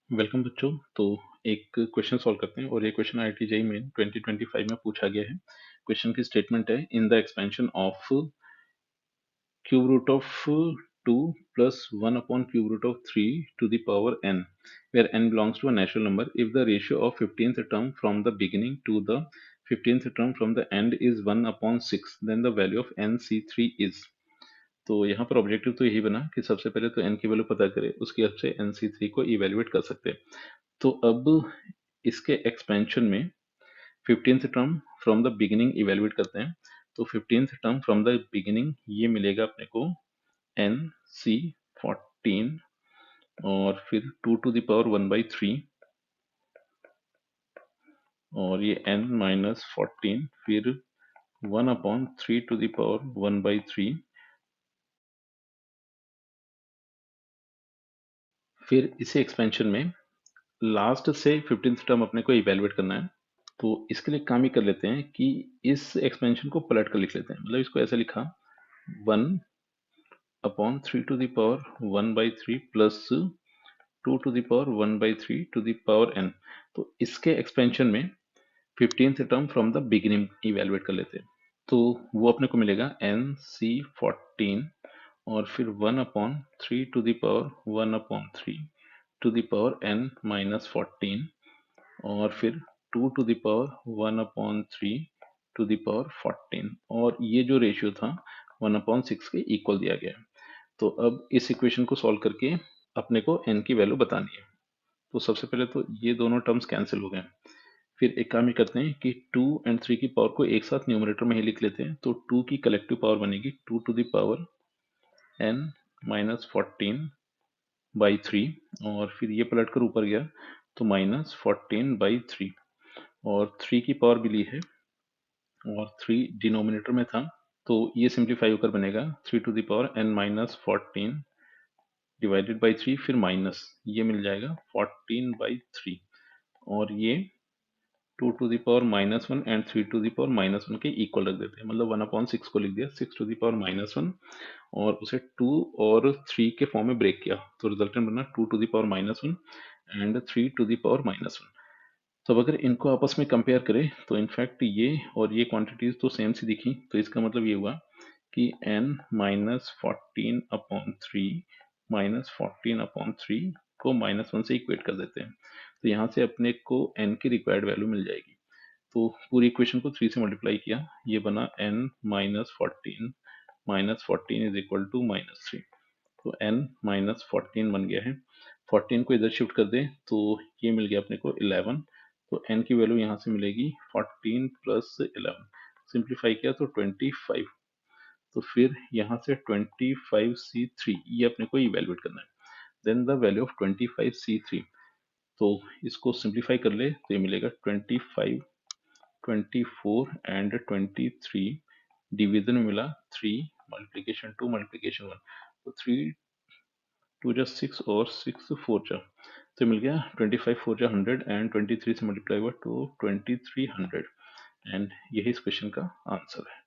Welcome बच्चों। तो एक क्वेश्चन सॉल्व करते हैं और ये क्वेश्चन आईआईटी जेईई मेन 2025 में पूछा गया है। क्वेश्चन की स्टेटमेंट है, in the expansion of cube root of 2 plus 1 upon cube root of 3 to the power n, where n belongs to a natural number, if the ratio of 15th term from the beginning to the 15th term from the end is 1 upon 6, then the value of nc3 is। तो यहाँ पर objective तो यही बना कि सबसे पहले तो n की वैल्यू पता करें, उसकी हेल्प से nc3 को इवेल्युएट कर सकते हैं। तो अब इसके एक्सपेंशन में 15th term from the beginning evaluate करते हैं। तो 15th term from the beginning ये मिलेगा अपने को एन सी 14 और फिर 2 टू द पावर 1/3 और ये n माइनस 14 फिर 1/3 टू द पावर 1/3 फिर इसी एक्सपेंशन में लास्ट से 15th टर्म अपने को इवेल्युएट करना है। तो इसके लिए काम ही कर लेते हैं कि इस एक्सपेंशन को पलट कर लिख लेते हैं। मतलब इसको ऐसे लिखा 1/3 to the power 1/3 plus 2 to the power 1/3 to the power n। तो इसके एक्सपेंशन में 15th term from the beginning evaluate कर लेते हैं। तो वो अपने को मिलेगा nc14 और फिर 1/3 to the power 1/3 to the power n minus 14 और फिर 2 to the power 1/3 to the power 14 और ये जो रेशियो था 1/6 के इक्वल दिया गया है। तो अब इस इक्वेशन को सॉल्व करके अपने को n की वैल्यू बतानी है। तो सबसे पहले तो ये दोनों टर्म्स कैंसिल हो गए। फिर एक काम ही करते हैं कि 2 और 3 की पावर को एक साथ न्यूमरेटर में ही लिख लेते हैं। तो 2 की कलेक्टिव पावर बनेगी 2 to the power n minus 14/3 और फिर ये पलट कर ऊपर गया तो माइनस 14/3 और 3 की पावर भी ली है और 3 डिनोमिनेटर में था तो ये सिंप्लीफाई होकर बनेगा 3 to the power n minus 14 divided by 3 फिर माइनस ये मिल जाएगा 14/3 और ये 2 to the power -1 and 3 to the power -1 के इक्वल रख देते हैं। मतलब 1/6 को लिख दिया 6 टू द पावर -1 और उसे 2 और 3 के फॉर्म में ब्रेक किया तो रिजल्टेंट बना 2 to the power -1 and 3 to the power -1। तो अब अगर इनको आपस में कंपेयर करें तो इनफैक्ट ये और ये क्वांटिटीज तो सेम सी दिखी। तो इसका मतलब ये हुआ कि n माइनस 14/3 -14/3 को -1 से इक्वेट कर देते हैं। तो यहाँ से अपने को n की रिक्वायर्ड वैल्यू मिल जाएगी। तो पूरी इक्वेशन को 3 से मल्टीप्लाई किया, ये बना n minus 14 is equal to -3। तो n माइनस 14 बन गया है। 14 को इधर शिफ्ट कर दें तो ये मिल गया अपने को 11। तो n की वैल्यू यहाँ से मिलेगी 14 प्लस 11। सिंप्लीफाई किया तो 25। तो फिर यहाँ से 25c3 ये अपने को इवेल्युएट करना है। Then the value of 25c3, तो इसको सिंप्लीफाई कर ले तो ये मिलेगा 25, 24 एंड 23 डिवीजन में मिला 3 मल्टीप्लिकेशन 2 मल्टीप्लिकेशन 1। तो 3 2 जा 6 और 6 4 जा तो मिल गया 25 4 जा 100 एंड 23 से मल्टीप्लाई हुआ तो 2300 एंड यही इस क्वेश्चन का आंसर है।